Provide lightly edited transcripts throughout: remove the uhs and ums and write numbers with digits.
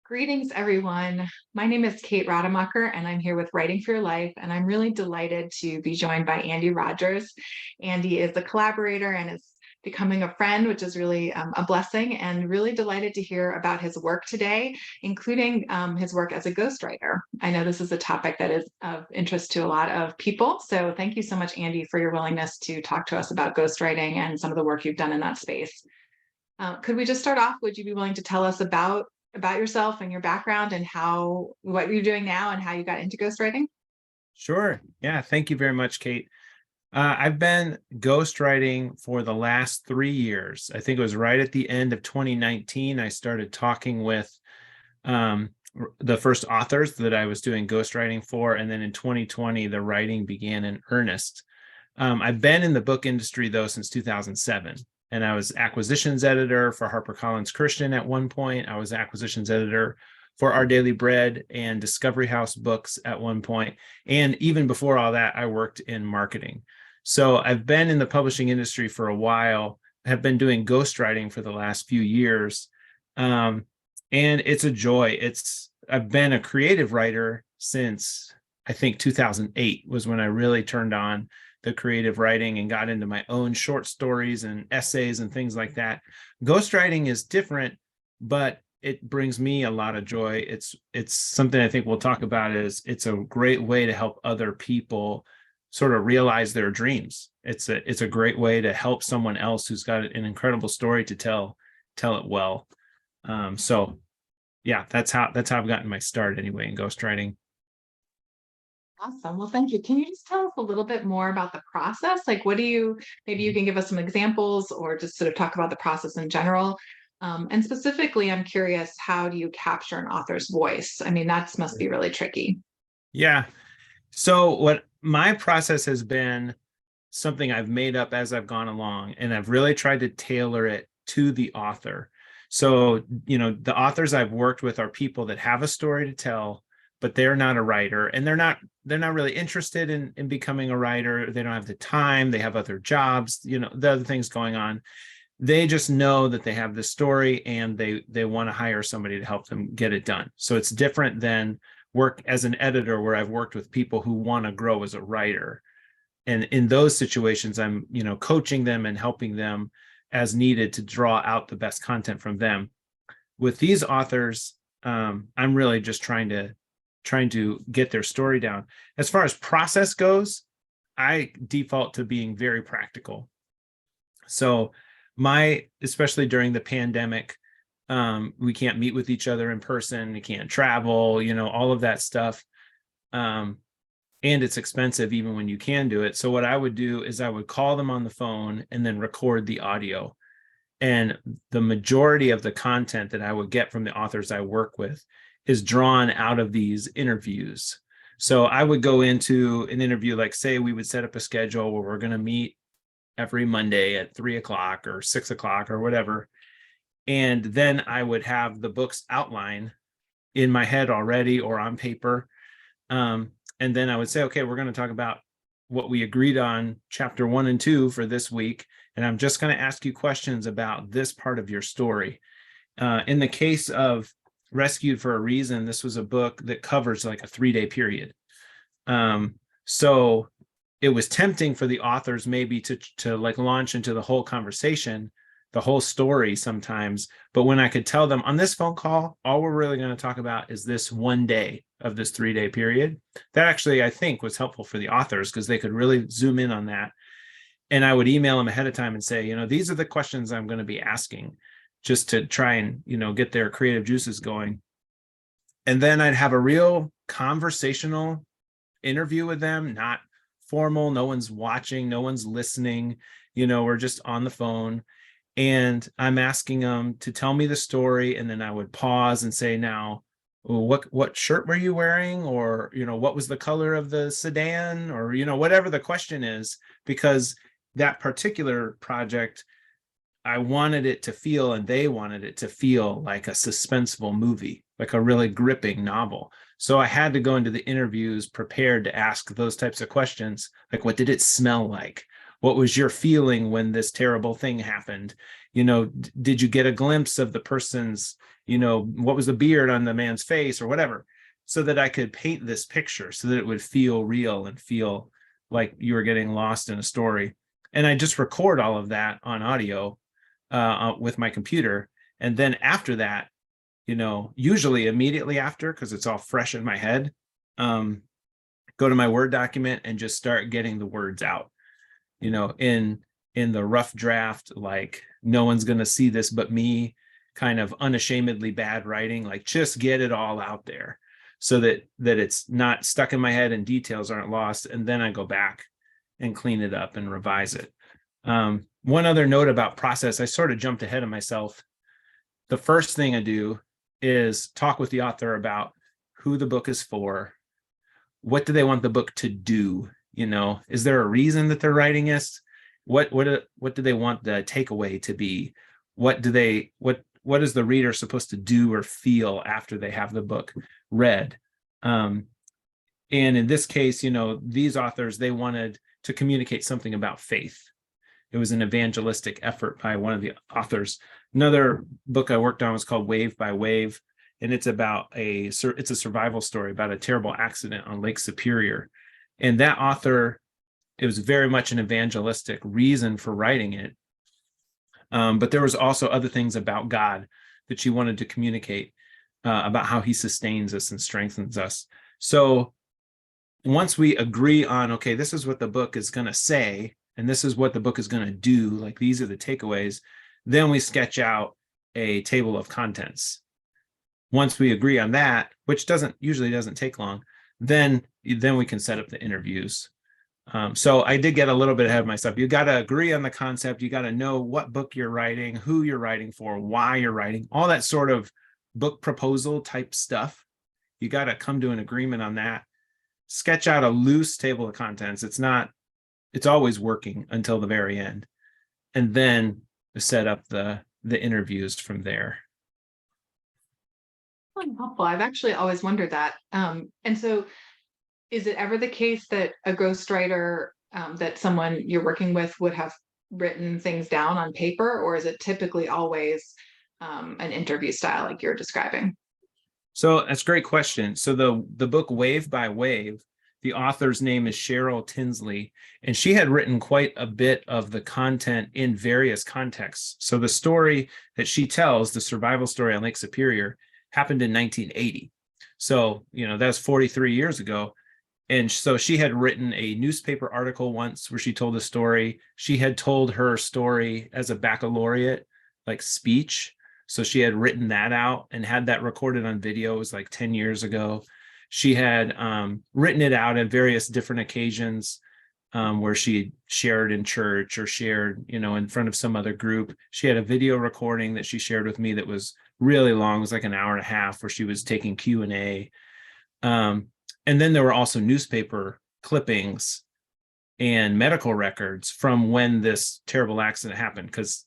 Greetings, everyone. My name is Kate Rademacher, and I'm here with Writing for Your Life. And I'm really delighted to be joined by Andy Rogers. Andy is a collaborator and is becoming a friend, which is really a blessing, and really delighted to hear about his work today, including his work as a ghostwriter. I know this is a topic that is of interest to a lot of people. So thank you so much, Andy, for your willingness to talk to us about ghostwriting and some of the work you've done in that space. Could we just start off? Would you be willing to tell us about yourself and your background and what you're doing now and how you got into ghostwriting? Sure. Yeah. Thank you very much, Kate. I've been ghostwriting for the last 3 years. I think it was right at the end of 2019. I started talking with the first authors that I was doing ghostwriting for. And then in 2020, the writing began in earnest. I've been in the book industry, though, since 2007. And I was acquisitions editor for HarperCollins Christian at one point. I was acquisitions editor for Our Daily Bread and Discovery House Books at one point. And even before all that, I worked in marketing. So I've been in the publishing industry for a while, have been doing ghostwriting for the last few years. And it's a joy. I've been a creative writer since I think 2008 was when I really turned on the creative writing and got into my own short stories and essays and things like that. Ghostwriting is different, but it brings me a lot of joy. It's something I think we'll talk about. Is it's a great way to help other people sort of realize their dreams. It's a great way to help someone else who's got an incredible story to tell it well. So yeah, that's how I've gotten my start anyway in ghostwriting. Awesome. Well, thank you. Can you just tell us a little bit more about the process? Like, maybe you can give us some examples or just sort of talk about the process in general. And specifically, I'm curious, how do you capture an author's voice? I mean, that must be really tricky. Yeah. So what my process has been something I've made up as I've gone along, and I've really tried to tailor it to the author. So, the authors I've worked with are people that have a story to tell, but they're not a writer, and they're not really interested in becoming a writer. They don't have the time. They have other jobs, the other things going on. They just know that they have this story and they want to hire somebody to help them get it done. So it's different than work as an editor, where I've worked with people who want to grow as a writer. And in those situations, I'm, coaching them and helping them as needed to draw out the best content from them. With these authors, I'm really just trying to get their story down. As far as process goes, I default to being very practical. So especially during the pandemic, we can't meet with each other in person, we can't travel, all of that stuff. And it's expensive even when you can do it. So what I would do is I would call them on the phone and then record the audio. And the majority of the content that I would get from the authors I work with is drawn out of these interviews. So I would go into an interview, like say we would set up a schedule where we're going to meet every Monday at 3 o'clock or 6 o'clock or whatever. And then I would have the book's outline in my head already or on paper. And then I would say, okay, we're going to talk about what we agreed on chapter 1 and 2 for this week. And I'm just going to ask you questions about this part of your story. In the case of Rescued for a Reason, this was a book that covers like a 3-day period. So it was tempting for the authors maybe to like launch into the whole conversation, the whole story sometimes. But when I could tell them on this phone call, all we're really going to talk about is this one day of this 3-day period, that actually, I think, was helpful for the authors because they could really zoom in on that. And I would email them ahead of time and say, these are the questions I'm going to be asking, just to try and, get their creative juices going. And then I'd have a real conversational interview with them, not formal. No one's watching, no one's listening. We're just on the phone. And I'm asking them to tell me the story. And then I would pause and say, now, what shirt were you wearing? Or, what was the color of the sedan? Or, whatever the question is, because that particular project, I wanted it to feel, and they wanted it to feel like a suspenseful movie, like a really gripping novel. So I had to go into the interviews prepared to ask those types of questions. Like, what did it smell like? What was your feeling when this terrible thing happened? did you get a glimpse of the person's, what was the beard on the man's face or whatever, so that I could paint this picture so that it would feel real and feel like you were getting lost in a story. And I just record all of that on audio with my computer. And then after that, usually immediately after, because it's all fresh in my head, go to my Word document and just start getting the words out, in the rough draft, like no one's going to see this but me, kind of unashamedly bad writing, like just get it all out there so that it's not stuck in my head and details aren't lost. And then I go back and clean it up and revise it. One other note about process, I sort of jumped ahead of myself. The first thing I do is talk with the author about who the book is for. What do they want the book to do? Is there a reason that they're writing this? What do they want the takeaway to be? What is the reader supposed to do or feel after they have the book read? And in this case, these authors, they wanted to communicate something about faith. It was an evangelistic effort by one of the authors. Another book I worked on was called Wave by Wave, and it's a survival story about a terrible accident on Lake Superior. And that author, it was very much an evangelistic reason for writing it. But there was also other things about God that she wanted to communicate, about how he sustains us and strengthens us. So once we agree on, okay, this is what the book is going to say, and this is what the book is going to do, like these are the takeaways, then we sketch out a table of contents. Once we agree on that, which usually doesn't take long, then we can set up the interviews. So I did get a little bit ahead of myself. You got to agree on the concept. You got to know what book you're writing, who you're writing for, why you're writing, all that sort of book proposal type stuff. You got to come to an agreement on that. Sketch out a loose table of contents. It's always working until the very end. And then set up the interviews from there. Helpful. I've actually always wondered that. And so is it ever the case that a ghostwriter, that someone you're working with would have written things down on paper, or is it typically always an interview style like you're describing? So that's a great question. So the book Wave by Wave, the author's name is Cheryl Tinsley, and she had written quite a bit of the content in various contexts. So the story that she tells, the survival story on Lake Superior, happened in 1980. So, that's 43 years ago. And so she had written a newspaper article once where she told a story. She had told her story as a baccalaureate, like speech. So she had written that out and had that recorded on video. It was like 10 years ago. She had written it out at various different occasions, where she shared in church or shared, in front of some other group. She had a video recording that she shared with me that was really long. It was like an hour and a half, where she was taking Q&A. And then there were also newspaper clippings and medical records from when this terrible accident happened, because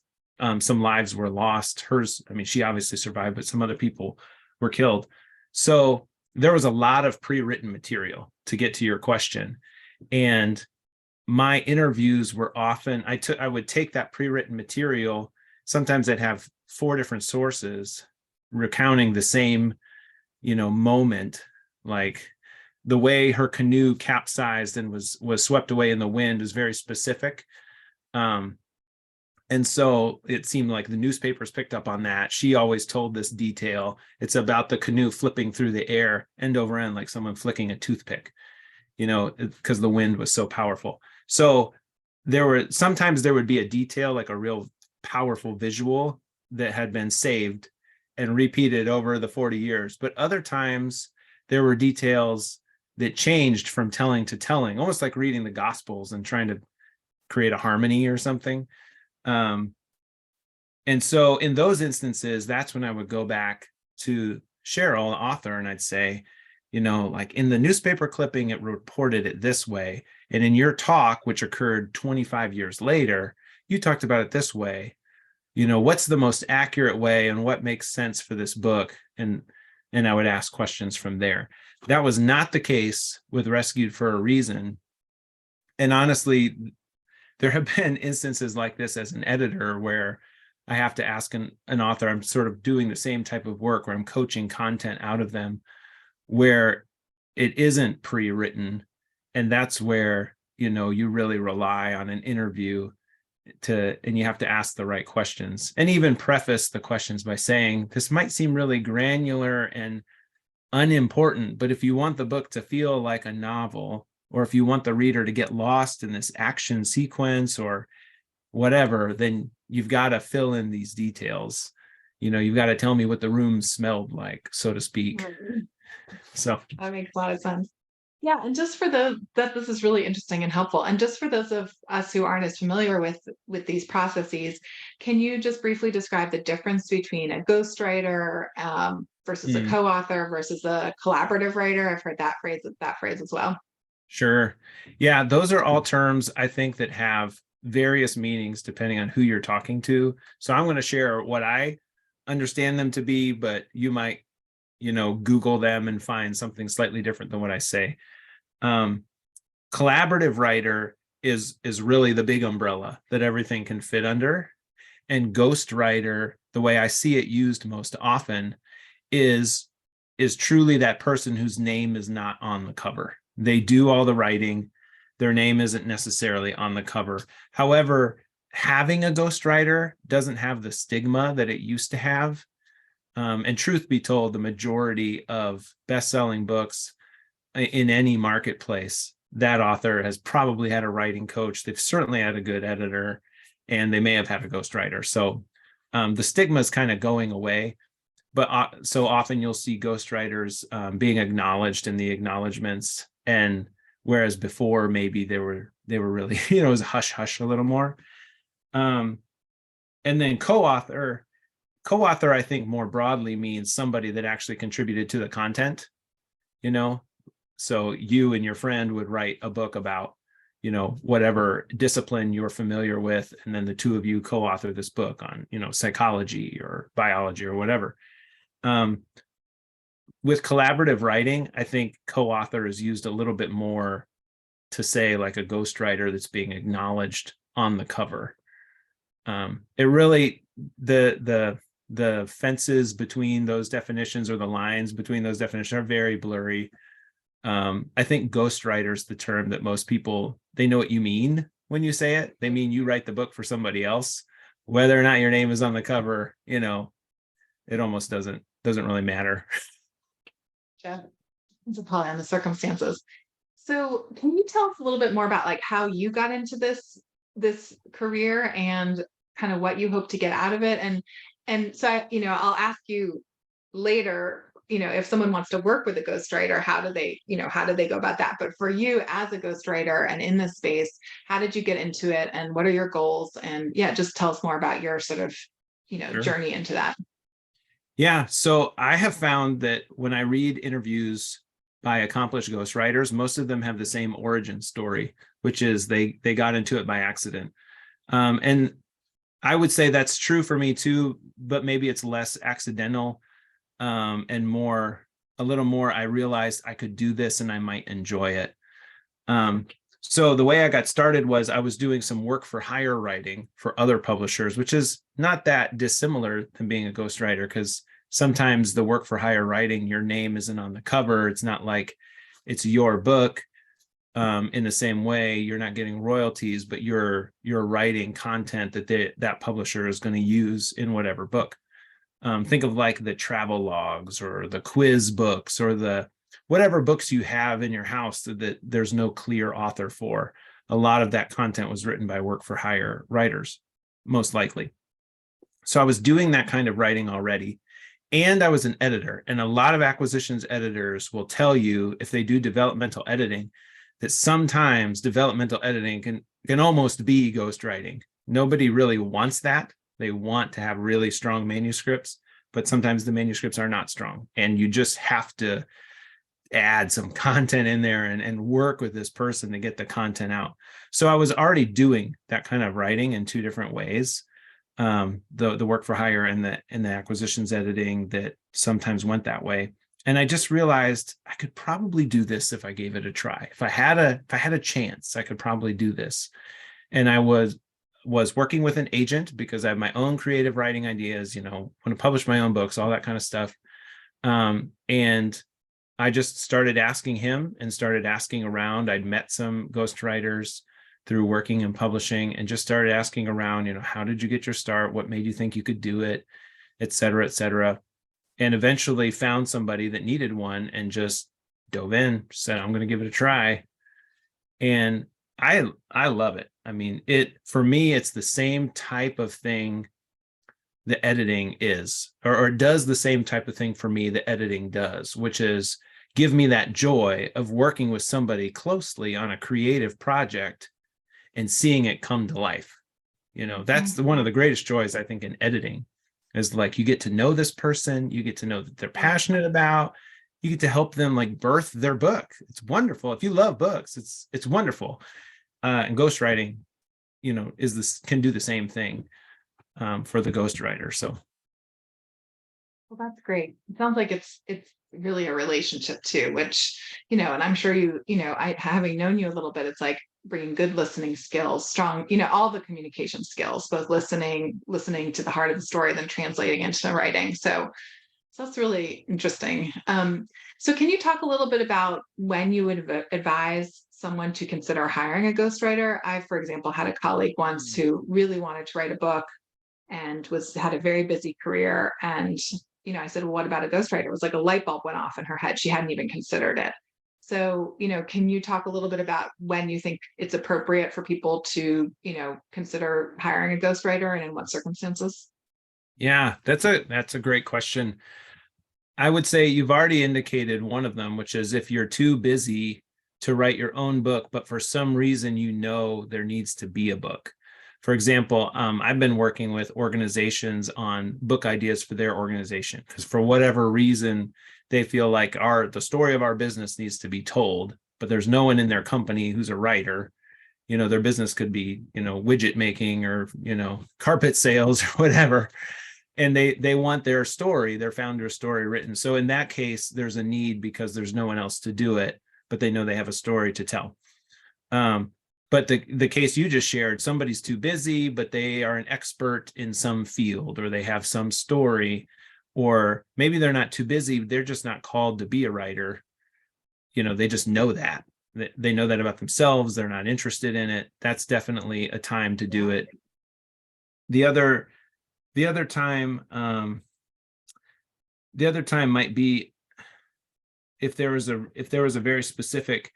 some lives were lost. Hers, she obviously survived, but some other people were killed. So there was a lot of pre-written material, to get to your question. And my interviews were often, I would take that pre-written material. Sometimes I'd have 4 different sources recounting the same, moment, like the way her canoe capsized and was swept away in the wind is very specific. And so it seemed like the newspapers picked up on that. She always told this detail. It's about the canoe flipping through the air end over end, like someone flicking a toothpick, because the wind was so powerful. So sometimes there would be a detail, like a real powerful visual that had been saved and repeated over the 40 years. But other times there were details that changed from telling to telling, almost like reading the Gospels and trying to create a harmony or something. And so in those instances, that's when I would go back to Cheryl, the author, and I'd say, like in the newspaper clipping, it reported it this way. And in your talk, which occurred 25 years later, you talked about it this way. What's the most accurate way and what makes sense for this book? And I would ask questions from there. That was not the case with Rescued for a Reason. And honestly, there have been instances like this as an editor where I have to ask an author. I'm sort of doing the same type of work where I'm coaching content out of them where it isn't pre-written. And that's where, you really rely on an interview and you have to ask the right questions and even preface the questions by saying, this might seem really granular and unimportant, but if you want the book to feel like a novel, or if you want the reader to get lost in this action sequence or whatever, then you've got to fill in these details. You've got to tell me what the room smelled like, so to speak. Mhm. So That makes a lot of sense. Yeah, and just for that this is really interesting and helpful. And just for those of us who aren't as familiar with these processes, can you just briefly describe the difference between a ghostwriter versus a mm, co-author versus a collaborative writer? I've heard that phrase as well. sure. Yeah, those are all terms I think that have various meanings depending on who you're talking to. So I'm going to share what I understand them to be, but you might, Google them and find something slightly different than what I say. Um, Collaborative writer is really the big umbrella that everything can fit under. And ghostwriter, the way I see it used most often, is is truly that person whose name is not on the cover. They do all the writing. Their name isn't necessarily on the cover. However, having a ghostwriter doesn't have the stigma that it used to have. And truth be told, the majority of best-selling books in any marketplace, that author has probably had a writing coach. They've certainly had a good editor, and they may have had a ghostwriter. So the stigma is kind of going away. But so often you'll see ghostwriters being acknowledged in the acknowledgments, and whereas before maybe they were really it was hush hush a little more. Um, and then co-author I think more broadly means somebody that actually contributed to the content. You know, so you and your friend would write a book about, whatever discipline you're familiar with, and then the two of you co-author this book on, psychology or biology or whatever. Um, with collaborative writing, I think co-author is used a little bit more to say like a ghostwriter that's being acknowledged on the cover. It really the fences between those definitions, or the lines between those definitions, are very blurry. I think ghostwriter is the term that most people, they know what you mean when you say it. They mean you write the book for somebody else. Whether or not your name is on the cover, it almost doesn't really matter. Yeah, it's probably on the circumstances. So can you tell us a little bit more about like how you got into this career and kind of what you hope to get out of it? And so I'll ask you later, if someone wants to work with a ghostwriter, how do they go about that? But for you as a ghostwriter and in this space, how did you get into it and what are your goals? And yeah, just tell us more about your sort of, Sure. journey into that. Yeah. So I have found that when I read interviews by accomplished ghostwriters, most of them have the same origin story, which is they got into it by accident. And I would say that's true for me too, but maybe it's less accidental, and a little more, I realized I could do this and I might enjoy it. So the way I got started was I was doing some work for hire writing for other publishers, which is not that dissimilar than being a ghostwriter, because sometimes the work for hire writing, your name isn't on the cover. It's not like it's your book. In the same way, you're not getting royalties, but you're writing content that publisher is going to use in whatever book. Think of like the travel logs or the quiz books or the whatever books you have in your house that there's no clear author for. A lot of that content was written by work for hire writers, most likely. So I was doing that kind of writing already. And I was an editor. And a lot of acquisitions editors will tell you, if they do developmental editing, that sometimes developmental editing can almost be ghostwriting. Nobody really wants that. They want to have really strong manuscripts, but sometimes the manuscripts are not strong. And you just have to add some content in there and work with this person to get the content out. So I was already doing that kind of writing in two different ways. The work for hire and the acquisitions editing that sometimes went that way. And I just realized I could probably do this if I gave it a try. If I had a chance, I could probably do this. And I was was working with an agent because I have my own creative writing ideas, want to publish my own books, all that kind of stuff. And I just started asking him and started asking around. I'd met some ghostwriters through working and publishing, and just started asking around, how did you get your start? What made you think you could do it, et cetera, et cetera. And eventually found somebody that needed one and just dove in, said, I'm going to give it a try. And I love it. I mean, for me, it's the same type of thing the editing is, or does the same type of thing for me the editing does, which is give me that joy of working with somebody closely on a creative project and seeing it come to life. That's one of the greatest joys, I think, in editing, is like you get to know this person, you get to know that they're passionate about, you get to help them like birth their book. It's wonderful. If you love books, it's wonderful. And ghostwriting, can do the same thing for the ghostwriter. So. Well, that's great. It sounds like it's really a relationship too, which, and I'm sure I having known you a little bit, it's like bringing good listening skills, strong, all the communication skills, both listening to the heart of the story, then translating into the writing. So that's really interesting. So can you talk a little bit about when you would advise someone to consider hiring a ghostwriter? I, for example, had a colleague once who really wanted to write a book and had a very busy career. And, I said, well, what about a ghostwriter? It was like a light bulb went off in her head. She hadn't even considered it. So, can you talk a little bit about when you think it's appropriate for people to, consider hiring a ghostwriter and in what circumstances? Yeah, that's a great question. I would say you've already indicated one of them, which is if you're too busy to write your own book, but for some reason, there needs to be a book. For example, I've been working with organizations on book ideas for their organization because for whatever reason, they feel like the story of our business needs to be told, but there's no one in their company who's a writer. Their business could be, widget making or, carpet sales or whatever. And they want their founder's story written. So in that case, there's a need because there's no one else to do it, but they know they have a story to tell. But the case you just shared, somebody's too busy, but they are an expert in some field, or they have some story, or maybe they're not too busy, they're just not called to be a writer. They just know that. They know that about themselves. They're not interested in it. That's definitely a time to do it. The other time, might be if there was a very specific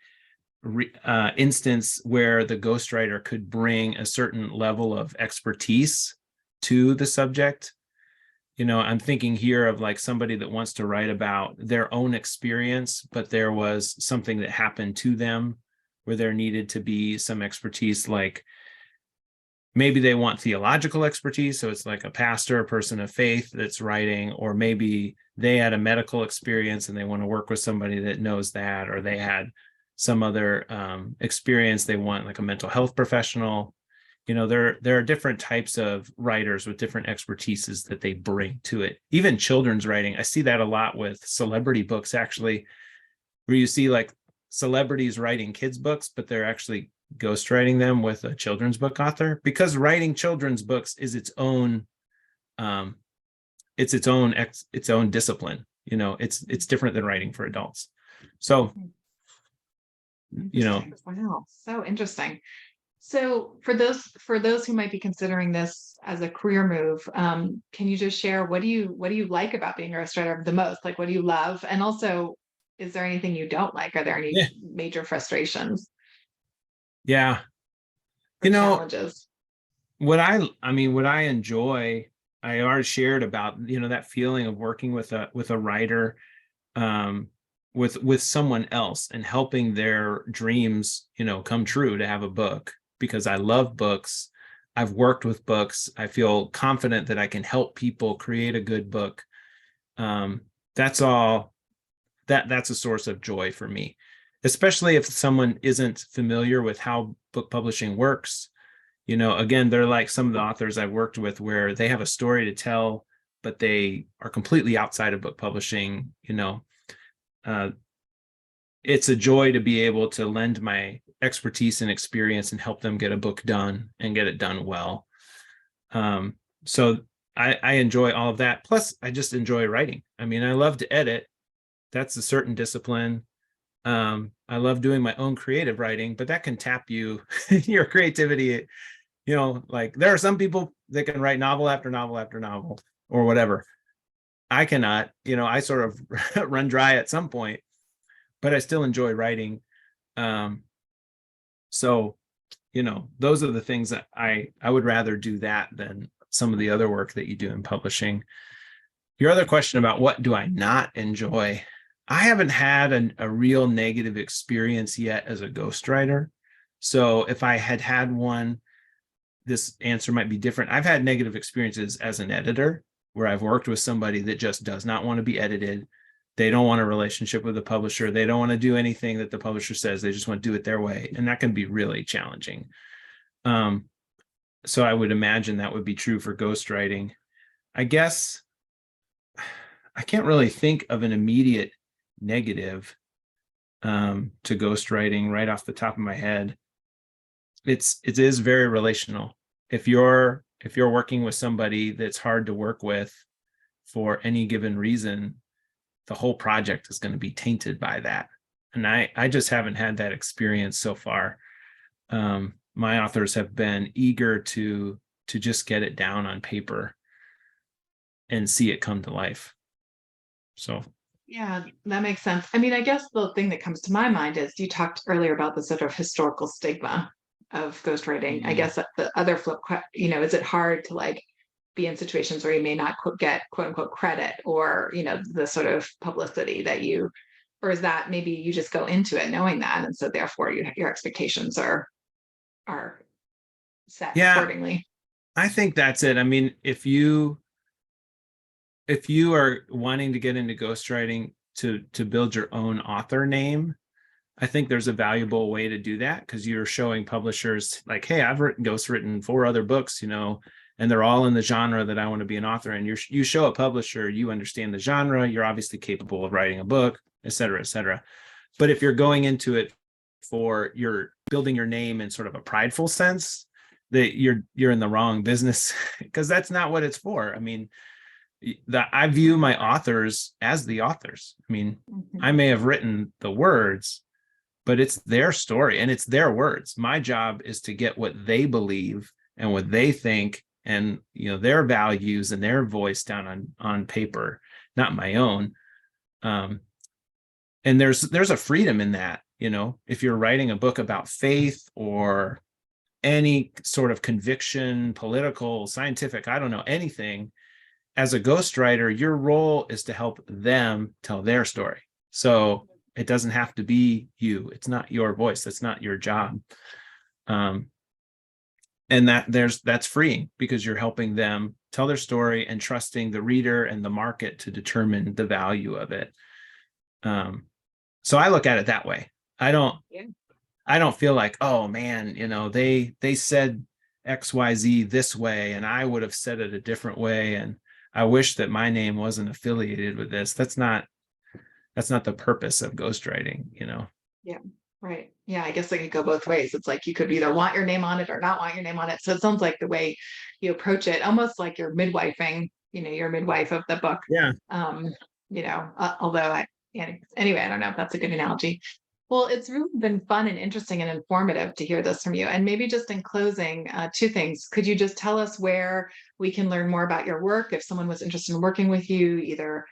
instance where the ghostwriter could bring a certain level of expertise to the subject. I'm thinking here of like somebody that wants to write about their own experience, but there was something that happened to them where there needed to be some expertise, like maybe they want theological expertise. So it's like a pastor, a person of faith that's writing, or maybe they had a medical experience and they want to work with somebody that knows that, or they had some other experience. They want like a mental health professional. There are different types of writers with different expertises that they bring to it. Even children's writing, I see that a lot with celebrity books, actually, where you see like celebrities writing kids' books, but they're actually ghostwriting them with a children's book author, because writing children's books is its own discipline. It's different than writing for adults. So Wow, so interesting. So for those who might be considering this as a career move, can you just share what do you like about being a ghostwriter the most? Like, what do you love? And also, is there anything you don't like? Are there any major frustrations? Yeah. Challenges? What I enjoy, I already shared about, that feeling of working with a writer, with someone else and helping their dreams, come true to have a book, because I love books. I've worked with books. I feel confident that I can help people create a good book. That's a source of joy for me, especially if someone isn't familiar with how book publishing works. Again, they're like some of the authors I've worked with where they have a story to tell, but they are completely outside of book publishing. It's a joy to be able to lend my expertise and experience and help them get a book done and get it done well. So I enjoy all of that. Plus, I just enjoy writing. I mean, I love to edit. That's a certain discipline. I love doing my own creative writing, but that can tap your creativity. Like there are some people that can write novel after novel after novel or whatever. I cannot. I sort of run dry at some point, but I still enjoy writing. So, those are the things that I would rather do that than some of the other work that you do in publishing. Your other question about what do I not enjoy? I haven't had a real negative experience yet as a ghostwriter. So if I had one, this answer might be different. I've had negative experiences as an editor where I've worked with somebody that just does not want to be edited. They don't want a relationship with the publisher. They don't want to do anything that the publisher says. They just want to do it their way. And that can be really challenging. So I would imagine that would be true for ghostwriting. I guess I can't really think of an immediate negative to ghostwriting right off the top of my head. It is very relational. If you're working with somebody that's hard to work with for any given reason, the whole project is going to be tainted by that. And I just haven't had that experience so far. My authors have been eager to just get it down on paper and see it come to life. So yeah, that makes sense. I mean, I guess the thing that comes to my mind is you talked earlier about the sort of historical stigma of ghostwriting. I guess that the other flip, is it hard to like be in situations where you may not get quote unquote credit or, the sort of publicity that or is that maybe you just go into it knowing that. And so therefore your expectations are set accordingly. I think that's it. I mean, if you are wanting to get into ghostwriting to build your own author name, I think there's a valuable way to do that because you're showing publishers like, hey, I've ghostwritten 4 other books, and they're all in the genre that I want to be an author. And you show a publisher, you understand the genre, you're obviously capable of writing a book, et cetera, et cetera. But if you're going into it for you're building your name in sort of a prideful sense, that you're in the wrong business because that's not what it's for. I mean, I view my authors as the authors. I mean, I may have written the words, but it's their story and it's their words. My job is to get what they believe and what they think and their values and their voice down on paper, not my own. And there's a freedom in that. If you're writing a book about faith or any sort of conviction, political, scientific, I don't know, anything, as a ghostwriter, your role is to help them tell their story. So it doesn't have to be you. It's not your voice. That's not your job. And that's freeing because you're helping them tell their story and trusting the reader and the market to determine the value of it. So I look at it that way. I don't feel like, oh man, they said XYZ this way and I would have said it a different way. And I wish that my name wasn't affiliated with this. That's not the purpose of ghostwriting, Yeah. Right. Yeah. I guess they could go both ways. It's like you could either want your name on it or not want your name on it. So it sounds like the way you approach it, almost like you're midwifing, you're midwife of the book. Yeah. Although anyway, I don't know if that's a good analogy. Well, it's really been fun and interesting and informative to hear this from you. And maybe just in closing, 2 things. Could you just tell us where we can learn more about your work if someone was interested in working with you, either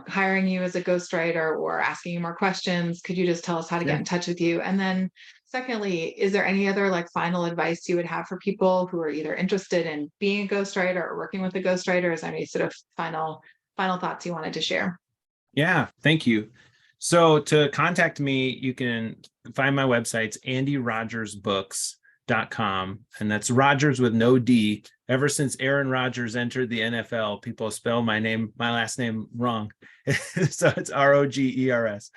hiring you as a ghostwriter or asking you more questions? Could you just tell us how to get in touch with you? And then secondly, is there any other like final advice you would have for people who are either interested in being a ghostwriter or working with a ghostwriter? Is there any sort of final thoughts you wanted to share? Yeah, thank you. So to contact me, you can find my websites, andyrogersbooks.com. And that's Rogers with no D. Ever since Aaron Rodgers entered the NFL, people spell my last name wrong. So it's Rogers,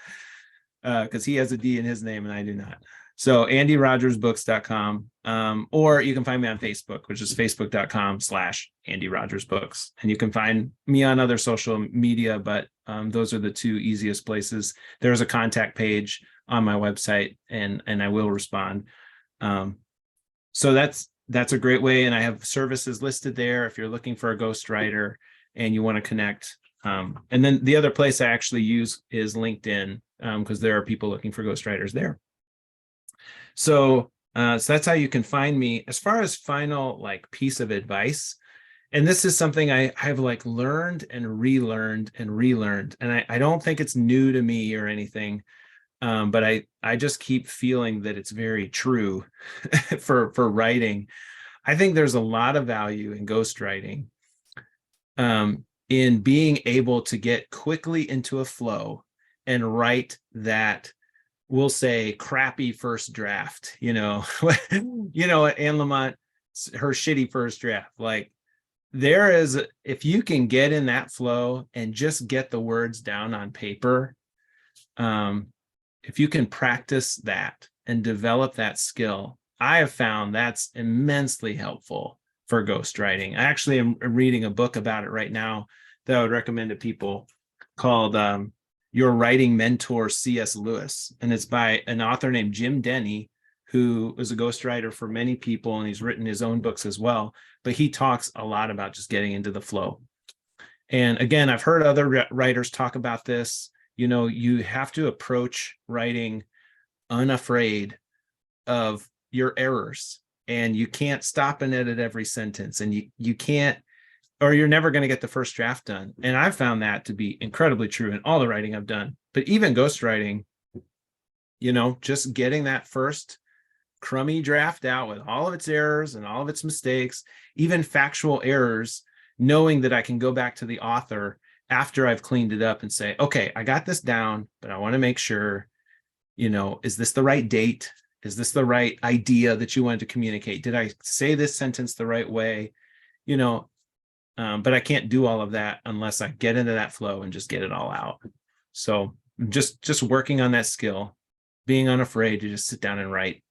because he has a D in his name and I do not. So andyrogersbooks.com. Or you can find me on Facebook, which is facebook.com/andyrogersbooks. And you can find me on other social media, but those are the 2 easiest places. There's a contact page on my website, and I will respond. So that's a great way. And I have services listed there if you're looking for a ghostwriter and you want to connect. And then the other place I actually use is LinkedIn, because there are people looking for ghostwriters there. So that's how you can find me. As far as final like piece of advice, and this is something I've like learned and relearned and relearned, and I don't think it's new to me or anything, but I just keep feeling that it's very true for writing. I think there's a lot of value in ghostwriting, in being able to get quickly into a flow and write that, we'll say, crappy first draft. You know, Anne Lamott, her shitty first draft. Like, there is, if you can get in that flow and just get the words down on paper, if you can practice that and develop that skill, I have found that's immensely helpful for ghostwriting. I actually am reading a book about it right now that I would recommend to people, called Your Writing Mentor, C.S. Lewis. And it's by an author named Jim Denny, who is a ghostwriter for many people, and he's written his own books as well. But he talks a lot about just getting into the flow. And again, I've heard other writers talk about this. You know, you have to approach writing unafraid of your errors, and you can't stop and edit every sentence, and you can't, or you're never going to get the first draft done. And I've found that to be incredibly true in all the writing I've done. But even ghostwriting, you know, just getting that first crummy draft out with all of its errors and all of its mistakes, even factual errors, knowing that I can go back to the author after I've cleaned it up and say, okay, I got this down, but I want to make sure, you know, is this the right date? Is this the right idea that you wanted to communicate? Did I say this sentence the right way? You know, but I can't do all of that unless I get into that flow and just get it all out. So just working on that skill, being unafraid to just sit down and write.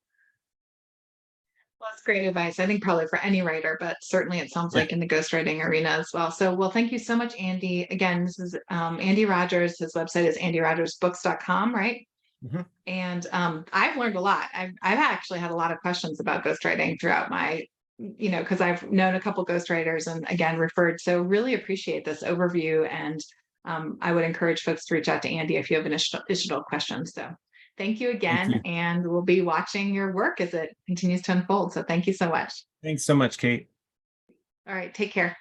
Well, that's great advice. I think probably for any writer, but certainly it sounds Yeah. like in the ghostwriting arena as well. So, well, thank you so much, Andy. Again, this is Andy Rogers. His website is andyrogersbooks.com, right? Mm-hmm. And I've learned a lot. I've actually had a lot of questions about ghostwriting throughout my, you know, because I've known a couple ghostwriters and again referred. So really appreciate this overview. And I would encourage folks to reach out to Andy if you have additional questions. So thank you Thank again. you. And we'll be watching your work as it continues to unfold. So thank you so much. Thanks so much, Kate. All right. Take care.